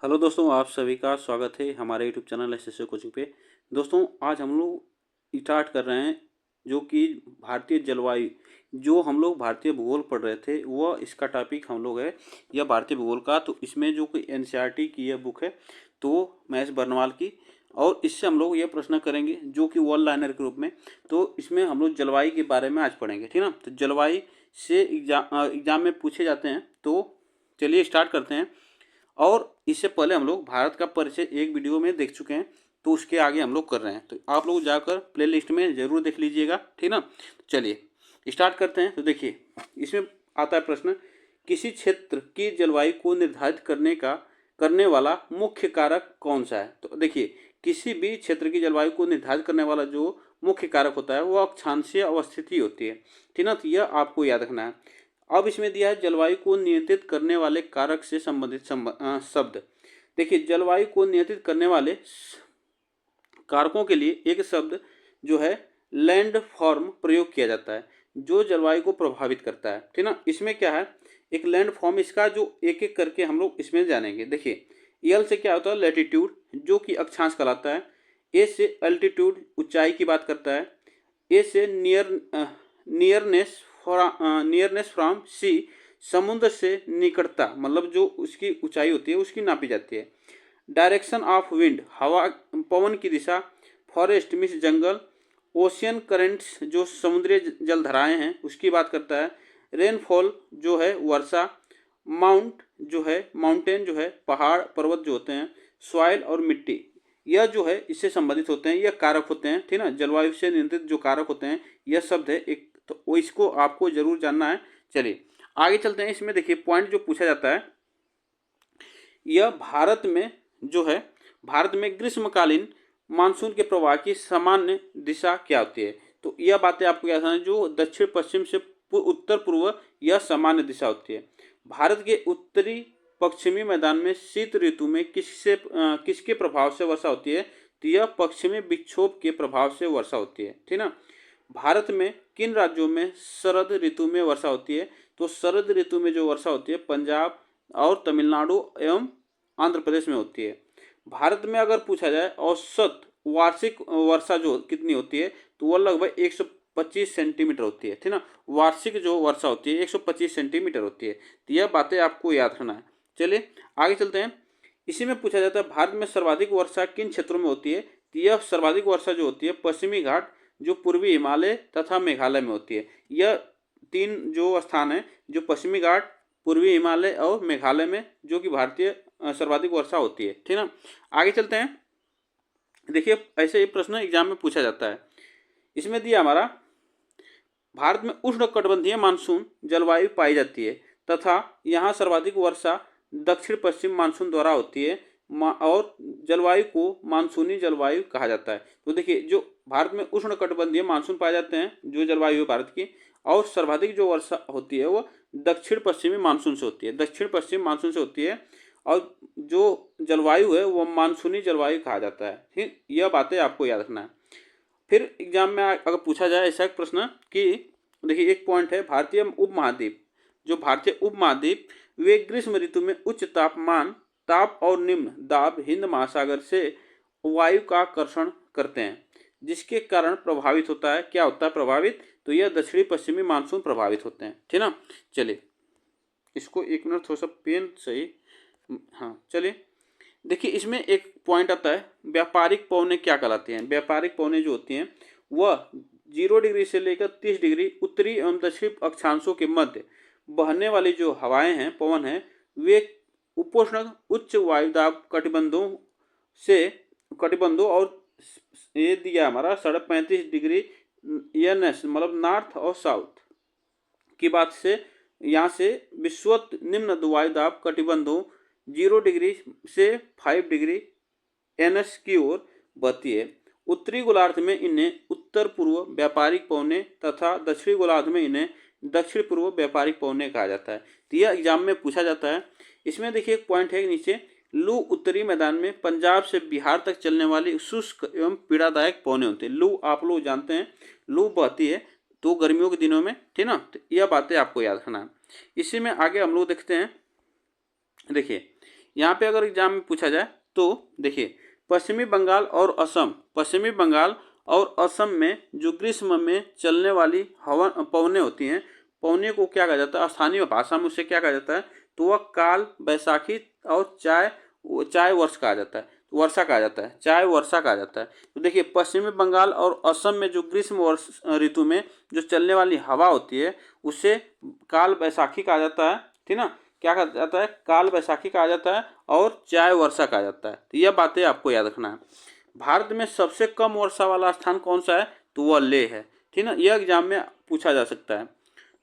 Hello दोस्तों, आप सभी का स्वागत है हमारे यूट्यूब चैनल एसएससी कोचिंग पे। दोस्तों, आज हम लोग स्टार्ट कर रहे हैं जो कि भारतीय जलवायु, जो हम लोग भारतीय भूगोल पढ़ रहे थे वह इसका टॉपिक हम लोग है यह भारतीय भूगोल का। तो इसमें जो कि एनसीईआरटी की यह बुक है तो महेश बर्नवाल की, और इससे हम लोग यह प्रश्न करेंगे जो कि वन लाइनर के रूप में। तो इसमें हम लोग जलवायु के बारे में आज पढ़ेंगे, ठीक ना। तो जलवायु से एग्जाम में पूछे जाते हैं, तो चलिए स्टार्ट करते हैं। और इससे पहले हम लोग भारत का परिचय एक वीडियो में देख चुके हैं, तो उसके आगे हम लोग कर रहे हैं। तो आप लोग जाकर प्लेलिस्ट में ज़रूर देख लीजिएगा, ठीक ना। चलिए स्टार्ट करते हैं। तो देखिए, इसमें आता है प्रश्न, किसी क्षेत्र की जलवायु को निर्धारित करने वाला मुख्य कारक कौन सा है। तो देखिए, किसी भी क्षेत्र की जलवायु को निर्धारित करने वाला जो मुख्य कारक होता है वो अक्षांशीय अवस्थिति होती है, ठीक ना। तो यह आपको याद रखना है। अब इसमें दिया है जलवायु को नियंत्रित करने वाले कारक से संबंधित शब्द। देखिए, जलवायु को नियंत्रित करने वाले कारकों के लिए एक शब्द जो है लैंड फॉर्म प्रयोग किया जाता है, जो जलवायु को प्रभावित करता है, ठीक ना। इसमें क्या है, एक लैंड फॉर्म, इसका जो एक एक करके हम लोग इसमें जानेंगे। देखिए, एल से क्या होता है, लैटिट्यूड, जो कि अक्षांश कहलाता है। ए से अल्टीट्यूड, ऊंचाई की बात करता है। ए से नियरनेस नियरनेस फ्रॉम सी, समुद्र से निकटता, मतलब जो उसकी ऊंचाई होती है उसकी नापी जाती है। डायरेक्शन ऑफ विंड, हवा पवन की दिशा। फॉरेस्ट मीन्स जंगल। ओशियन करेंट्स, जो समुद्री जलधाराएं हैं उसकी बात करता है। रेनफॉल जो है वर्षा। माउंटेन जो है पहाड़ पर्वत जो होते हैं। सॉइल और मिट्टी, यह जो है इससे संबंधित होते हैं, यह कारक होते हैं, ठीक ना। जलवायु से नियंत्रित जो कारक होते हैं यह शब्द है एक, तो वो इसको आपको जरूर जानना है। चलिए आगे चलते हैं। इसमें देखिए पॉइंट जो पूछा जाता है, यह भारत में ग्रीष्मकालीन मानसून के प्रवाह की सामान्य दिशा क्या होती है। तो यह बातें आपको याद रखना, जो दक्षिण पश्चिम से उत्तर पूर्व यह सामान्य दिशा होती है। भारत के उत्तरी पश्चिमी मैदान में शीत ऋतु में किसके प्रभाव से वर्षा होती है। तो यह पश्चिमी विक्षोभ के प्रभाव से वर्षा होती है, ठीक ना। भारत में किन राज्यों में शरद ऋतु में वर्षा होती है। तो शरद ऋतु में जो वर्षा होती है पंजाब और तमिलनाडु एवं आंध्र प्रदेश में होती है। भारत में अगर पूछा जाए औसत वार्षिक वर्षा जो कितनी होती है, तो वह लगभग 125 सेंटीमीटर होती है, ठीक ना। वार्षिक जो वर्षा होती है 125 सेंटीमीटर होती है। तो यह बातें आपको याद रखना है। चलिए आगे चलते हैं। इसी में पूछा जाता है भारत में सर्वाधिक वर्षा किन क्षेत्रों में होती है। तो यह सर्वाधिक वर्षा जो होती है पश्चिमी घाट, जो पूर्वी हिमालय तथा मेघालय में होती है। यह तीन जो स्थान है, जो पश्चिमी घाट, पूर्वी हिमालय और मेघालय में, जो कि भारतीय सर्वाधिक वर्षा होती है, ठीक ना। आगे चलते हैं। देखिए, ऐसे ही प्रश्न एग्जाम में पूछा जाता है। इसमें दिया हमारा, भारत में उष्णकटिबंधीय मानसून जलवायु पाई जाती है तथा यहाँ सर्वाधिक वर्षा दक्षिण पश्चिम मानसून द्वारा होती है, और जलवायु को मानसूनी जलवायु कहा जाता है। तो देखिए, जो भारत में उष्णकटिबंधीय मानसून पाए जाते हैं, जो जलवायु है भारत की, और सर्वाधिक जो वर्षा होती है वो दक्षिण पश्चिमी मानसून से होती है, दक्षिण पश्चिम मानसून से होती है। और जो जलवायु है वो मानसूनी जलवायु कहा जाता है, ठीक। यह बातें आपको याद रखना है। फिर एग्जाम में अगर पूछा जाए ऐसा एक प्रश्न कि, देखिए एक पॉइंट है, भारतीय उपमहाद्वीप, जो भारतीय उपमहाद्वीप वे ग्रीष्म ऋतु में उच्च ताप और निम्न दाब हिंद महासागर से वायु का आकर्षण करते हैं, जिसके कारण प्रभावित होता है, क्या होता है प्रभावित, तो यह दक्षिणी पश्चिमी मानसून प्रभावित होते हैं, ठीक ना। चलिए इसको एक मिनट थोड़ा सा पेन सही, हाँ चलिए। देखिए, इसमें एक पॉइंट आता है, व्यापारिक पवनें क्या कहलाती हैं। व्यापारिक पवनें जो होती हैं वह 0 डिग्री से लेकर 30 डिग्री उत्तरी एवं दक्षिणी अक्षांशों के मध्य बहने वाली जो हवाएं हैं, पवन हैं, वे उपोष्ण उच्च वायुदाब कटिबंधों और ये दिया हमारा 35.5 डिग्री एनएस, मतलब नॉर्थ और साउथ की बात से, यहाँ से विश्वत निम्न वायुदाब कटिबंधों 0 डिग्री से 5 डिग्री एनएस की ओर बहती है। उत्तरी गोलार्ध में इन्हें उत्तर पूर्व व्यापारिक पवनें तथा दक्षिणी गोलार्ध में इन्हें दक्षिण पूर्व व्यापारिक पवनें कहा जाता है। तो यह एग्जाम में पूछा जाता है। इसमें देखिए एक पॉइंट है नीचे, लू उत्तरी मैदान में पंजाब से बिहार तक चलने वाली शुष्क एवं पीड़ादायक पवनें होती है। लू आप लोग जानते हैं, लू बहती है तो गर्मियों के दिनों में, ठीक ना। तो यह बातें आपको याद रखना है। इसी में आगे हम लोग देखते हैं। देखिए, यहाँ पे अगर एग्जाम में पूछा जाए तो देखिए, पश्चिमी बंगाल और असम में जो ग्रीष्म में चलने वाली हवा पवनें होती हैं, पवने को क्या कहा जाता है, स्थानीय भाषा में उसे क्या कहा जाता है, तो वह काल बैसाखी और चाय वर्षा कहा जाता है, चाय वर्षा कहा जाता है। तो देखिए, पश्चिमी बंगाल और असम में जो ग्रीष्म ऋतु में जो चलने वाली हवा होती है उसे काल बैसाखी कहा जाता है, ठीक ना, क्या कहा जाता है, काल बैसाखी कहा जाता है और चाय वर्षा कहा जाता है। तो यह बातें आपको याद रखना है। भारत में सबसे कम वर्षा वाला स्थान कौन सा है, तो वह लेह है, ठीक ना, यह एग्जाम में पूछा जा सकता है।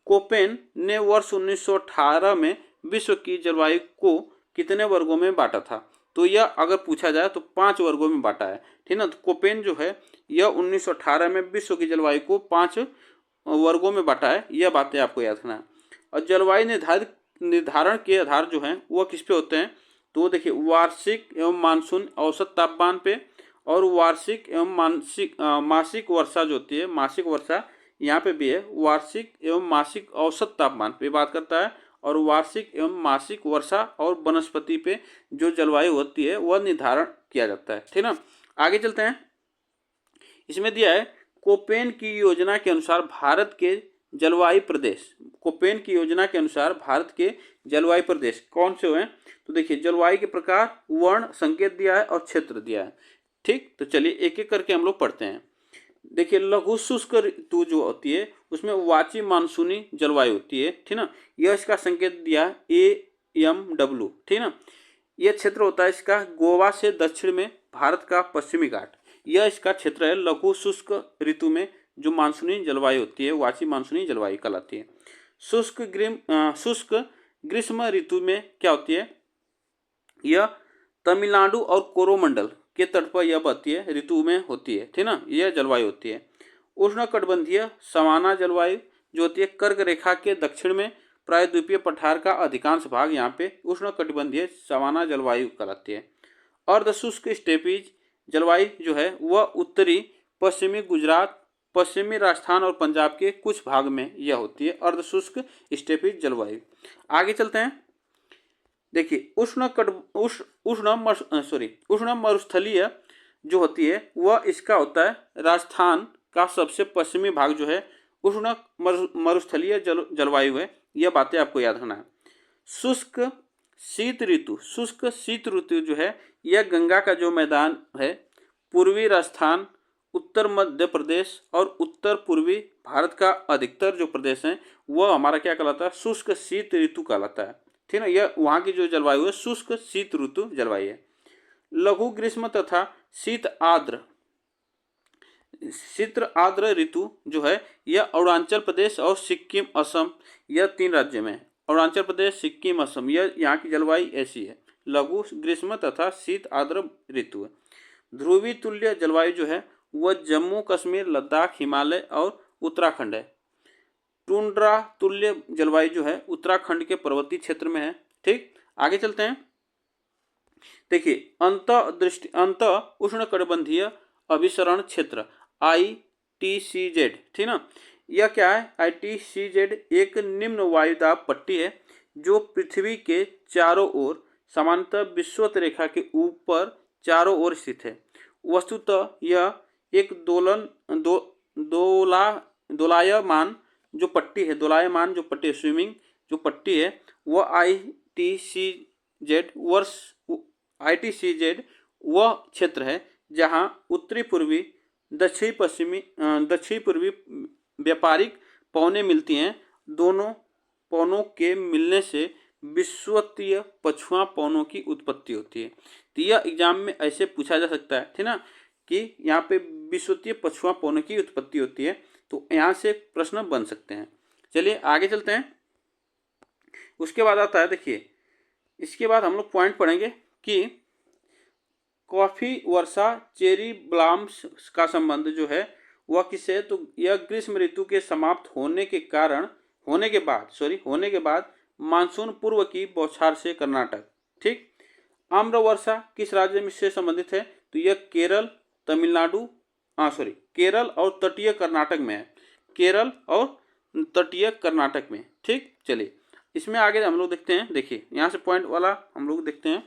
कोपेन ने वर्ष 1918 में विश्व की जलवायु को कितने वर्गों में बांटा था, तो यह अगर पूछा जाए तो 5 वर्गों में बांटा है, ठीक ना। तो कोपेन जो है यह 1918 में विश्व की जलवायु को 5 वर्गों में बांटा है, यह बातें आपको याद रखना है। और जलवायु निर्धारण के आधार जो हैं वह किस पे होते हैं, तो देखिए, वार्षिक एवं मानसून औसत तापमान पे और वार्षिक एवं मासिक वर्षा जो होती है, मासिक वर्षा यहाँ पे भी है, वार्षिक एवं मासिक औसत तापमान पे बात करता है और वार्षिक एवं मासिक वर्षा और वनस्पति पे जो जलवायु होती है वह निर्धारण किया जाता है, ठीक ना। आगे चलते हैं। इसमें दिया है कोपेन की योजना के अनुसार भारत के जलवायु प्रदेश, कोपेन की योजना के अनुसार भारत के जलवायु प्रदेश कौन से हुए हैं, तो देखिए, जलवायु के प्रकार, वर्ण, संकेत दिया है और क्षेत्र दिया है, ठीक। तो चलिए एक एक करके हम लोग पढ़ते हैं। देखिए, लघु शुष्क ऋतु जो होती है उसमें वाची मानसूनी जलवायु होती है, ठीक ना, यह इसका संकेत दिया AMW, ठीक ना। यह क्षेत्र होता है इसका गोवा से दक्षिण में भारत का पश्चिमी घाट, यह इसका क्षेत्र है। लघु शुष्क ऋतु में जो मानसूनी जलवायु होती है वाची मानसूनी जलवायु कहलाती है। शुष्क ग्रीष्म ऋतु में क्या होती है, यह तमिलनाडु और कोरोमंडल के तट पर यह बहती है ऋतु में होती है, ठीक ना, यह जलवायु होती है। उष्णकटिबंधीय सवाना जलवायु जो होती है कर्क रेखा के दक्षिण में प्रायद्वीपीय पठार का अधिकांश भाग यहाँ पे उष्णकटिबंधीय सवाना जलवायु कहलाती है। अर्धशुष्क स्टेपीज जलवायु जो है वह उत्तरी पश्चिमी गुजरात, पश्चिमी राजस्थान और पंजाब के कुछ भाग में यह होती है अर्धशुष्क स्टेपीज जलवायु। आगे चलते हैं। देखिए, उष्ण मरुस्थलीय जो होती है वह इसका होता है राजस्थान का सबसे पश्चिमी भाग जो है उष्ण मरुस्थलीय जलवायु है, यह बातें आपको याद रखना है। शुष्क शीत ऋतु जो है यह गंगा का जो मैदान है पूर्वी राजस्थान, उत्तर मध्य प्रदेश और उत्तर पूर्वी भारत का अधिकतर जो प्रदेश है वह हमारा क्या कहलाता है, शुष्क शीत ऋतु कहलाता है, ठीक ना। यह वहाँ की जो जलवायु है शुष्क शीत ऋतु जलवायु है। लघु ग्रीष्म तथा शीत आर्द्र ऋतु जो है यह अरुणाचल प्रदेश और सिक्किम, असम, यह 3 राज्य में है। अरुणाचल प्रदेश, सिक्किम, असम, यह यहाँ की जलवायु ऐसी है, लघु ग्रीष्म तथा शीत आर्द्र ऋतु है। ध्रुवी तुल्य जलवायु जो है वह जम्मू कश्मीर, लद्दाख, हिमालय और उत्तराखंड है। टुंड्रा तुल्य जलवायु जो है उत्तराखंड के पर्वतीय क्षेत्र में है, ठीक। आगे चलते हैं। देखिए, अंत उष्णकटिबंधीय अभिसरण क्षेत्र ITCZ, ठीक ना, यह क्या है, ITCZ एक निम्न वायुदाब पट्टी है जो पृथ्वी के चारों ओर समांतर विषुवत रेखा के ऊपर चारों ओर स्थित है। वस्तुतः यह एक दोलायमान जो पट्टी स्विमिंग जो पट्टी है वह ITCZ वह क्षेत्र है जहां उत्तरी पूर्वी दक्षिणी पूर्वी व्यापारिक पवनें मिलती हैं। दोनों पवनों के मिलने से विषुवतीय पछुआ पवनों की उत्पत्ति होती है। तो यह एग्जाम में ऐसे पूछा जा सकता है, ठीक ना, कि यहाँ पे विषुवतीय पछुआ पवनों की उत्पत्ति होती है, तो यहाँ से प्रश्न बन सकते हैं। चलिए आगे चलते हैं। उसके बाद आता है, देखिए, इसके बाद हम लोग पॉइंट पढ़ेंगे कि कॉफी वर्षा चेरी ब्लॉसम्स का संबंध जो है वह किससे, तो यह ग्रीष्म ऋतु के समाप्त होने के बाद मानसून पूर्व की बौछार से कर्नाटक, ठीक। आम्र वर्षा किस राज्य में से संबंधित है, तो यह केरल और तटीय कर्नाटक में है, ठीक। चलिए इसमें आगे हम लोग देखते हैं। देखिए, यहाँ से पॉइंट वाला हम लोग देखते हैं।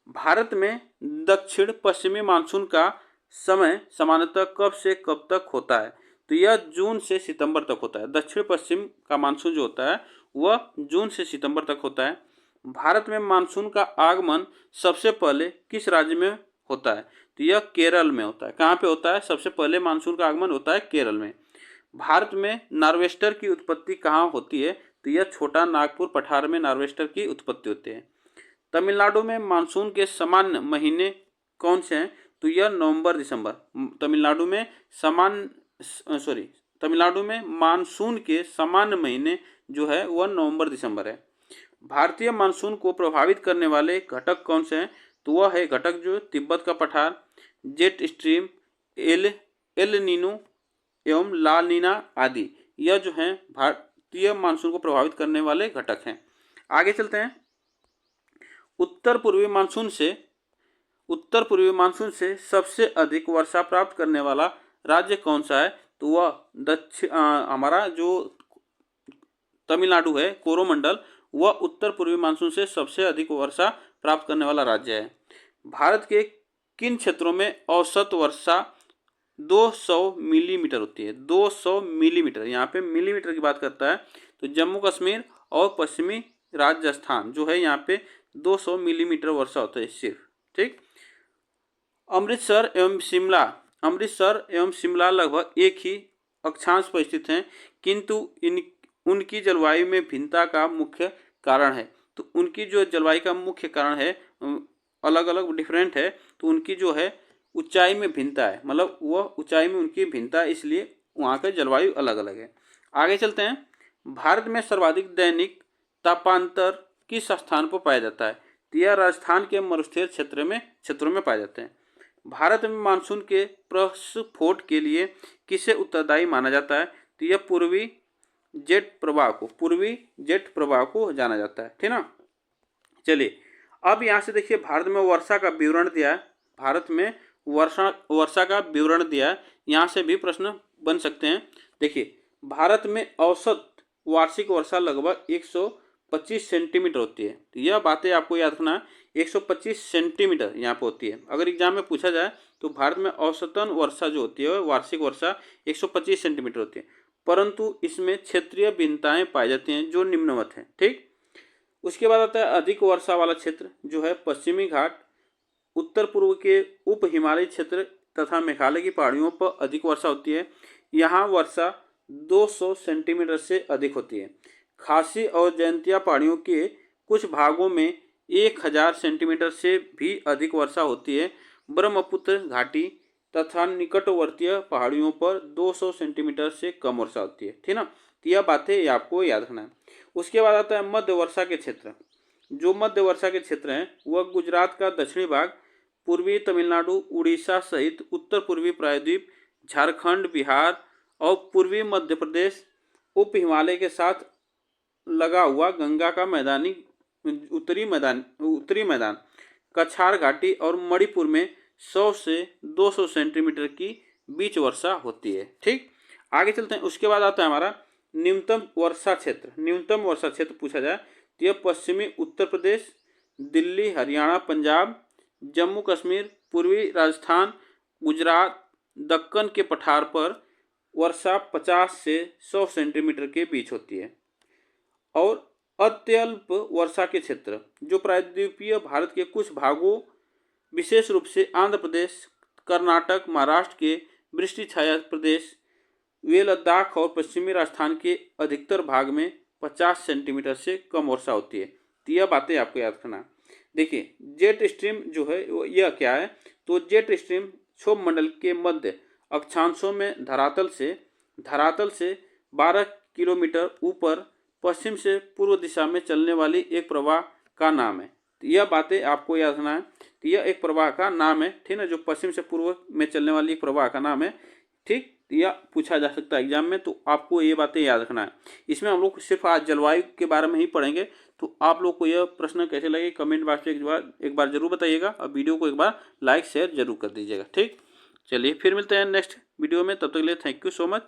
भारत में दक्षिण पश्चिमी मानसून का समय सामान्यतः कब से कब तक होता है? तो यह जून से सितंबर तक होता है। दक्षिण पश्चिम का मानसून जो होता है वह जून से सितंबर तक होता है। भारत में मानसून का आगमन सबसे पहले किस राज्य में होता है? तो यह केरल में होता है। कहाँ पे होता है? सबसे पहले मानसून का आगमन होता है केरल में। भारत में नार्वेस्टर की उत्पत्ति कहाँ होती है? तो यह छोटा नागपुर पठार में नार्वेस्टर की उत्पत्ति होती है। तमिलनाडु में मानसून के सामान्य महीने कौन से हैं? तो यह नवंबर दिसंबर। तमिलनाडु में तमिलनाडु में मानसून के सामान्य महीने जो है वह नवंबर दिसंबर है। भारतीय मानसून को प्रभावित करने वाले घटक कौन से हैं? तो वह है घटक जो तिब्बत का पठार, जेट स्ट्रीम, एल नीनो एवं ला नीना आदि। यह जो है भारतीय मानसून को प्रभावित करने वाले घटक हैं। आगे चलते हैं। उत्तर पूर्वी मानसून से सबसे अधिक वर्षा प्राप्त करने वाला राज्य कौन सा है? तो वह हमारा जो तमिलनाडु है, कोरोमंडल, वह उत्तर पूर्वी मानसून से सबसे अधिक वर्षा प्राप्त करने वाला राज्य है। भारत के किन क्षेत्रों में औसत वर्षा 200 मिलीमीटर होती है? 200 मिलीमीटर, यहाँ पे मिलीमीटर की बात करता है। तो जम्मू कश्मीर और पश्चिमी राजस्थान जो है यहाँ पे 200 मिलीमीटर वर्षा होता है सिर्फ। ठीक। अमृतसर एवं शिमला लगभग एक ही अक्षांश पर स्थित हैं, किंतु उनकी जलवायु में भिन्नता का मुख्य कारण है। तो उनकी जो जलवायु का मुख्य कारण है अलग अलग डिफरेंट है, तो उनकी जो है ऊंचाई में भिन्नता है, मतलब वह ऊंचाई में उनकी भिन्नता है, इसलिए वहाँ का जलवायु अलग अलग है। आगे चलते हैं। भारत में सर्वाधिक दैनिक तापांतर किस स्थान पर पाया जाता है? तो यह राजस्थान के मरुस्थलीय क्षेत्रों में पाए जाते हैं। भारत में मानसून के प्रस्फोट के लिए किसे उत्तरदायी माना जाता है? तो यह पूर्वी जेट प्रवाह को जाना जाता है। ठीक ना। चलिए अब यहाँ से देखिए, भारत में वर्षा का विवरण दिया है। भारत में वर्षा का विवरण दिया है, यहाँ से भी प्रश्न बन सकते हैं। देखिए, भारत में औसत वार्षिक वर्षा लगभग 125 सेंटीमीटर होती है। तो यह बातें आपको याद रखना है, 125 सेंटीमीटर यहाँ पर होती है। अगर एग्जाम में पूछा जाए तो भारत में औसतन वर्षा जो होती है वार्षिक वर्षा 125 सेंटीमीटर होती है, परंतु इसमें क्षेत्रीय भिन्नताएं पाई जाती हैं जो निम्नवत हैं। ठीक। उसके बाद आता है अधिक वर्षा वाला क्षेत्र जो है पश्चिमी घाट, उत्तर पूर्व के उप हिमालयी क्षेत्र तथा मेघालय की पहाड़ियों पर अधिक वर्षा होती है। यहाँ वर्षा 200 सेंटीमीटर से अधिक होती है। खासी और जयंतिया पहाड़ियों के कुछ भागों में 1000 सेंटीमीटर से भी अधिक वर्षा होती है। ब्रह्मपुत्र घाटी तथा निकटवर्तीय पहाड़ियों पर 200 सेंटीमीटर से कम वर्षा होती है। ठीक ना। तो यह बातें आपको याद रखना है। उसके बाद आता है मध्य वर्षा के क्षेत्र। जो मध्य वर्षा के क्षेत्र हैं वह गुजरात का दक्षिणी भाग, पूर्वी तमिलनाडु, उड़ीसा सहित उत्तर पूर्वी प्रायद्वीप, झारखंड, बिहार और पूर्वी मध्य प्रदेश, उप हिमालय के साथ लगा हुआ गंगा का उत्तरी मैदान, कछार घाटी और मणिपुर में 100 से 200 सेंटीमीटर की बीच वर्षा होती है। ठीक। आगे चलते हैं। उसके बाद आता है हमारा न्यूनतम वर्षा क्षेत्र पूछा जाए तो यह पश्चिमी उत्तर प्रदेश, दिल्ली, हरियाणा, पंजाब, जम्मू कश्मीर, पूर्वी राजस्थान, गुजरात, दक्कन के पठार पर वर्षा 50 से 100 सेंटीमीटर के बीच होती है। और अत्यल्प वर्षा के क्षेत्र जो प्रायद्वीपीय भारत के कुछ भागों, विशेष रूप से आंध्र प्रदेश, कर्नाटक, महाराष्ट्र के वृष्टि छाया प्रदेश, वे लद्दाख और पश्चिमी राजस्थान के अधिकतर भाग में 50 सेंटीमीटर से कम वर्षा होती है। तो यह बातें आपको याद रखना। देखिए, जेट स्ट्रीम जो है यह क्या है? तो जेट स्ट्रीम क्षोभ मंडल के मध्य अक्षांशों में धरातल से 12 किलोमीटर ऊपर पश्चिम से पूर्व दिशा में चलने वाली एक प्रवाह का नाम है। तो यह बातें आपको याद रखना है। तो यह एक प्रवाह का नाम है, ठीक ना, जो पश्चिम से पूर्व में चलने वाली एक प्रवाह का नाम है। ठीक। यह पूछा जा सकता है एग्जाम में, तो आपको ये बातें याद रखना है। इसमें हम लोग सिर्फ आज जलवायु के बारे में ही पढ़ेंगे। तो आप लोग को यह प्रश्न कैसे लगे कमेंट बॉक्स में एक बार जरूर बताइएगा, और वीडियो को एक बार लाइक शेयर जरूर कर दीजिएगा। ठीक। चलिए फिर मिलते हैं नेक्स्ट वीडियो में, तब तक के लिए थैंक यू सो मच।